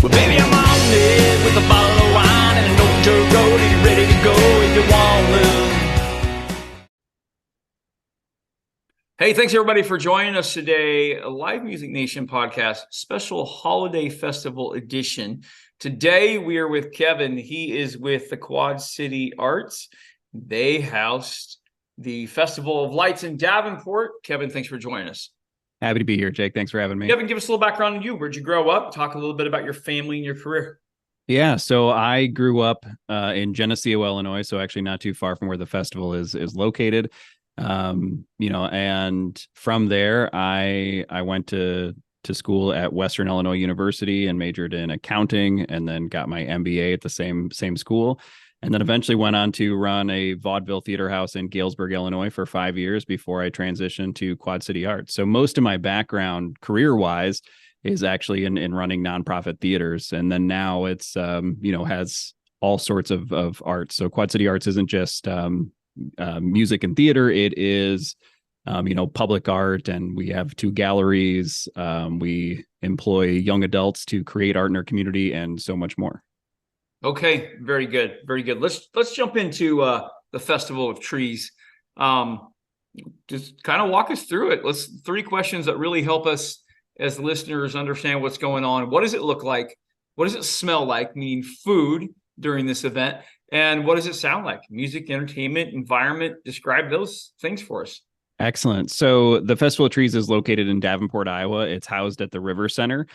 Well, baby, I'm on it with a bottle of wine and an old dirt road, and you're ready to go if you want to. Hey, thanks everybody for joining us today. A Live Music Nation podcast, special holiday festival edition. Today we are with Kevin. He is with the Quad City Arts. They housed the Festival of Lights in Davenport. Kevin, thanks for joining us. Happy to be here, Jake. Thanks for having me. Kevin, give us a little background on you. Where'd you grow up? Talk a little bit about your family and your career. Yeah, so I grew up in Geneseo, Illinois, so actually not too far from where the festival is located. And from there, I went to school at Western Illinois University and majored in accounting, and then got my MBA at the same school. And then eventually went on to run a vaudeville theater house in Galesburg, Illinois for 5 years before I transitioned to Quad City Arts. So most of my background career-wise is actually in running nonprofit theaters. And then now it's, has all sorts of arts. So Quad City Arts isn't just music and theater. It is, public art. And we have 2 galleries. We employ young adults to create art in our community and so much more. Okay, very good, very good. Let's jump into the Festival of Trees. Just kind of walk us through it. 3 questions that really help us as listeners understand what's going on. What does it look like? What does it smell like? Meaning food during this event, and what does it sound like? Music, entertainment, environment. Describe those things for us. Excellent. So the Festival of Trees is located in Davenport, Iowa. It's housed at the River Center,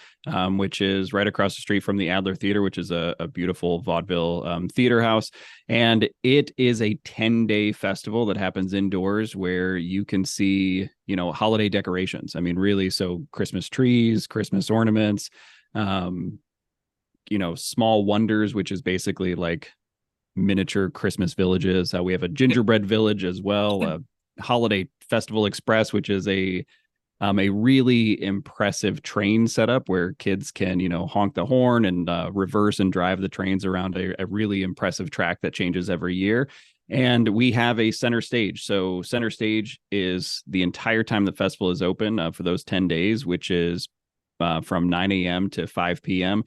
which is right across the street from the Adler Theater, which is a beautiful vaudeville theater house. And it is a 10-day festival that happens indoors where you can see, holiday decorations. I mean, really, so Christmas trees, Christmas ornaments, small wonders, which is basically like miniature Christmas villages. We have a gingerbread village as well, Holiday Festival Express, which is a really impressive train setup where kids can, honk the horn and reverse and drive the trains around a really impressive track that changes every year. And we have a center stage. So center stage is the entire time the festival is open for those 10 days, which is from 9 a.m. to 5 p.m.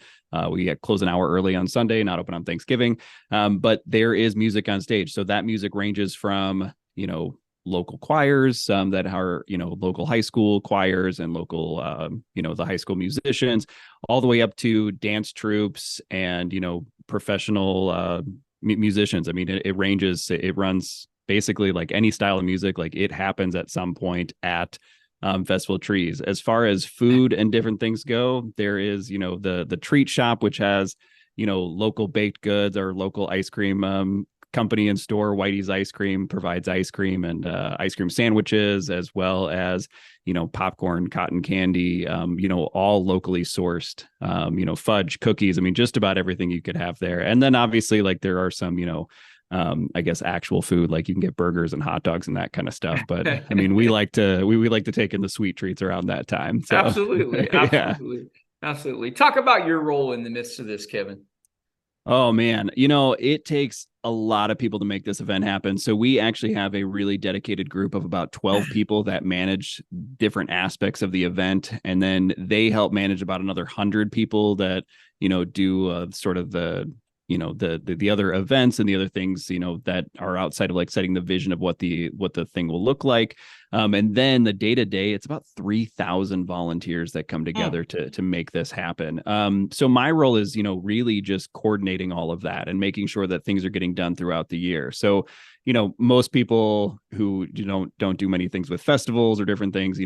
We close an hour early on Sunday, not open on Thanksgiving. But there is music on stage. So that music ranges from, local choirs that are, local high school choirs and local, the high school musicians, all the way up to dance troupes and, professional musicians. I mean, it ranges, it runs basically like any style of music. Like it happens at some point at Festival of Trees. As far as food and different things go, there is, the treat shop, which has, local baked goods or local ice cream company and store. Whitey's Ice Cream provides ice cream and ice cream sandwiches, as well as popcorn, cotton candy, all locally sourced, fudge, cookies. I mean, just about everything you could have there. And then obviously, like, there are some I guess actual food, like you can get burgers and hot dogs and that kind of stuff. But I mean, we like to take in the sweet treats around that time. So. Absolutely. Absolutely. Talk about your role in the midst of this, Kevin. Oh man, it takes a lot of people to make this event happen. So we actually have a really dedicated group of about 12 people that manage different aspects of the event. And then they help manage about another 100 people that, do sort of the other events and the other things, that are outside of like setting the vision of what the thing will look like. And then the day-to-day, it's about 3,000 volunteers that come together to make this happen. So my role is, really just coordinating all of that and making sure that things are getting done throughout the year. So, most people who don't do many things with festivals or different things,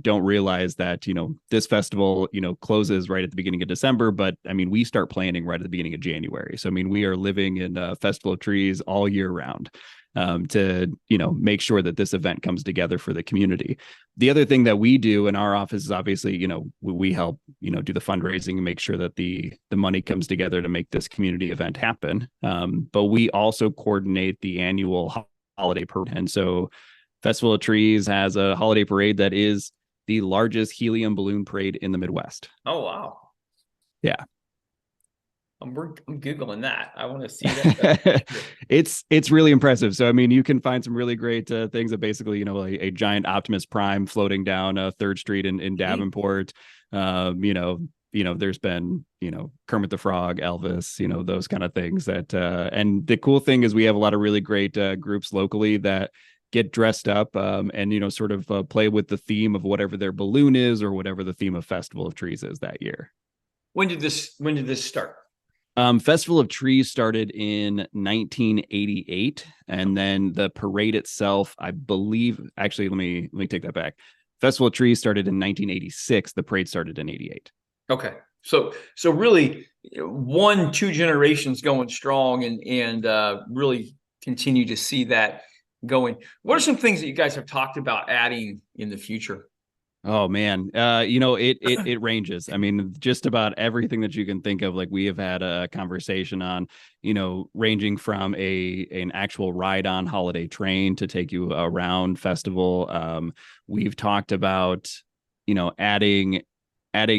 don't realize that, this festival, closes right at the beginning of December. But I mean, we start planning right at the beginning of January. So, I mean, we are living in Festival of Trees all year round. To make sure that this event comes together for the community. The other thing that we do in our office is obviously, we help, do the fundraising and make sure that the money comes together to make this community event happen. But we also coordinate the annual holiday parade. And so Festival of Trees has a holiday parade that is the largest helium balloon parade in the Midwest. Oh, wow. Yeah. I'm Googling that. I want to see that. It's really impressive. So, I mean, you can find some really great things that basically, a giant Optimus Prime floating down 3rd Street in Davenport, there's been, Kermit the Frog, Elvis, those kind of things that, and the cool thing is we have a lot of really great groups locally that get dressed up and, sort of play with the theme of whatever their balloon is or whatever the theme of Festival of Trees is that year. When did this start? Festival of Trees started in 1988, and then the parade itself, I believe, actually, let me take that back. Festival of Trees started in 1986. The parade started in 88. Okay. So really 1-2 generations going strong and really continue to see that going. What are some things that you guys have talked about adding in the future? Oh man, it ranges. I mean, just about everything that you can think of. Like we have had a conversation on, ranging from an actual ride-on holiday train to take you around festival. We've talked about, adding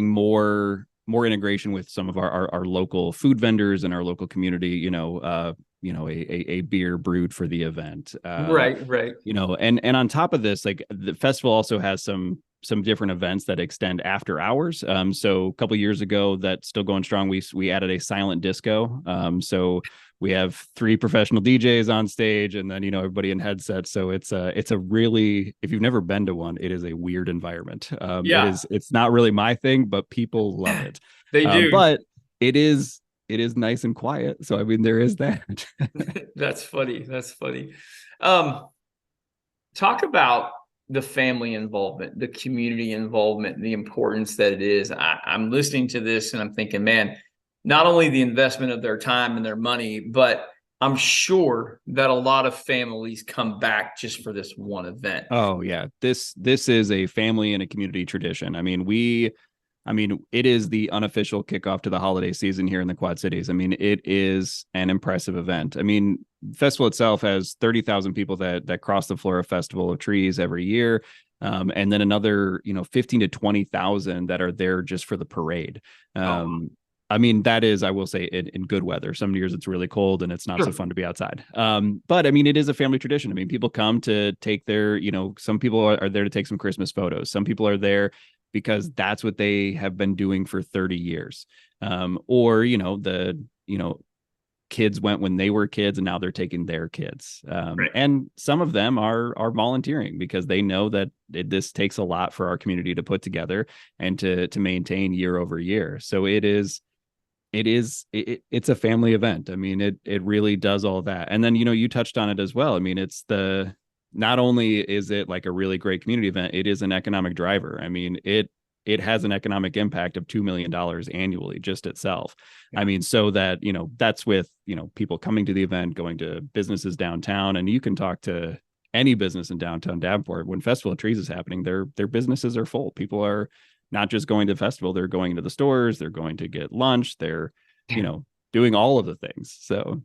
more integration with some of our local food vendors and our local community. A beer brewed for the event. Right. And on top of this, like the festival also has some different events that extend after hours. So a couple years ago, that's still going strong. We added a silent disco. So we have 3 professional DJs on stage, and then everybody in headsets. So it's a really, if you've never been to one, it is a weird environment. It's not really my thing, but people love it. They do. But it is nice and quiet. So I mean, there is that. That's funny. Talk about the family involvement, the community involvement, the importance that it is. I'm listening to this and I'm thinking, man, not only the investment of their time and their money, but I'm sure that a lot of families come back just for this one event. Oh yeah. This is a family and a community tradition. I mean, it is the unofficial kickoff to the holiday season here in the Quad Cities. I mean, it is an impressive event. I mean, festival itself has 30,000 people that cross the Flora Festival of Trees every year. And then another, 15 to 20,000 that are there just for the parade. I mean, that is, I will say, in good weather. Some years it's really cold and it's not so fun to be outside. But I mean, it is a family tradition. I mean, people come to take their, some people are there to take some Christmas photos. Some people are there because that's what they have been doing for 30 years. Or, kids went when they were kids and now they're taking their kids. Right. And some of them are volunteering because they know that this takes a lot for our community to put together and to maintain year over year. So it's a family event. I mean, it really does all that. And then, you touched on it as well. I mean, not only is it like a really great community event, it is an economic driver. I mean, it has an economic impact of $2 million annually just itself. Yeah. I mean, so that, that's with, people coming to the event, going to businesses downtown, and you can talk to any business in downtown Davenport. When Festival of Trees is happening, their businesses are full. People are not just going to the festival, they're going to the stores, they're going to get lunch, they're, doing all of the things. So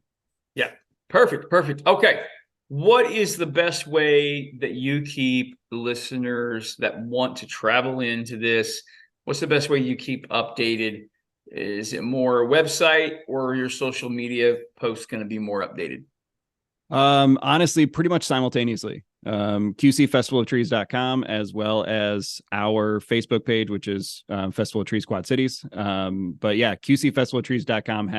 yeah, perfect. Okay. What is the best way that you keep listeners that want to travel into this? What's the best way you keep updated? Is it more a website or your social media posts going to be more updated? Honestly, pretty much simultaneously. QCFestivalOfTrees.com, as well as our Facebook page, which is Festival of Trees Quad Cities. But yeah, QCFestivalOfTrees.com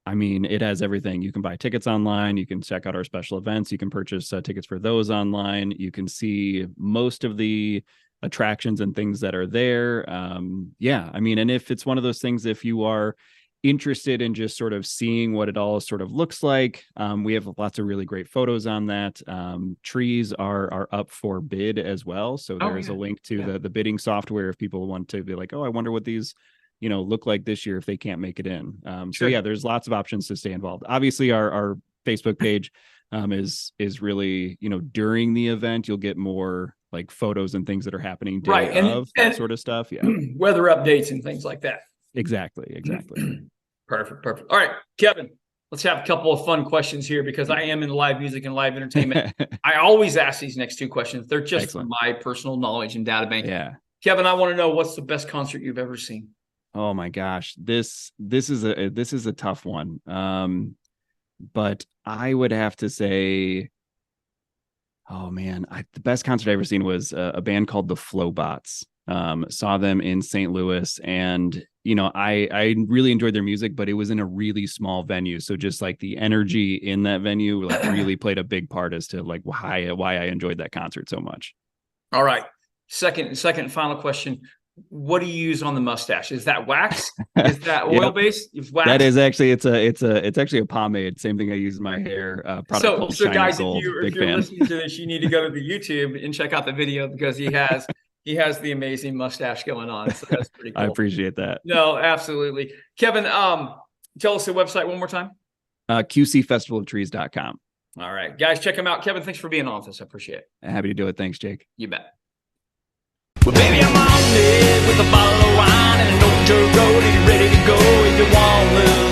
it has everything. You can buy tickets online. You can check out our special events. You can purchase tickets for those online. You can see most of the attractions and things that are there. And if it's one of those things, if you are interested in just sort of seeing what it all sort of looks like, we have lots of really great photos on that. Trees are up for bid as well. So there's a link to the bidding software if people want to be like, oh, I wonder what these look like this year if they can't make it in. So yeah, there's lots of options to stay involved. Obviously our Facebook page is really, during the event, you'll get more like photos and things that are happening that sort of stuff. Yeah. Weather updates and things like that. Exactly. Perfect. All right, Kevin, let's have a couple of fun questions here because I am in live music and live entertainment. I always ask these next 2 questions. They're just for my personal knowledge and data bank. Yeah. Kevin, I want to know, what's the best concert you've ever seen? Oh my gosh, this is a tough one. But I would have to say, oh man, the best concert I ever seen was a band called the Flowbots. Saw them in St. Louis, and I really enjoyed their music, but it was in a really small venue. So just like the energy in that venue, like really played a big part as to like why I enjoyed that concert so much. All right. Second final question. What do you use on the mustache? Is that wax? Is that oil based? Wax? That is actually it's actually a pomade. Same thing I use in my hair. Product called So Shine guys, Gold. if you're listening to this, you need to go to the YouTube and check out the video because he has the amazing mustache going on. So that's pretty cool. I appreciate that. No, absolutely. Kevin, tell us the website one more time. QCFestivalOfTrees.com. All right, guys, check him out. Kevin, thanks for being on with us. I appreciate it. Happy to do it. Thanks, Jake. You bet. Well, baby, I'm on it with a bottle of wine and an old dirt road. Are you ready to go if you want to?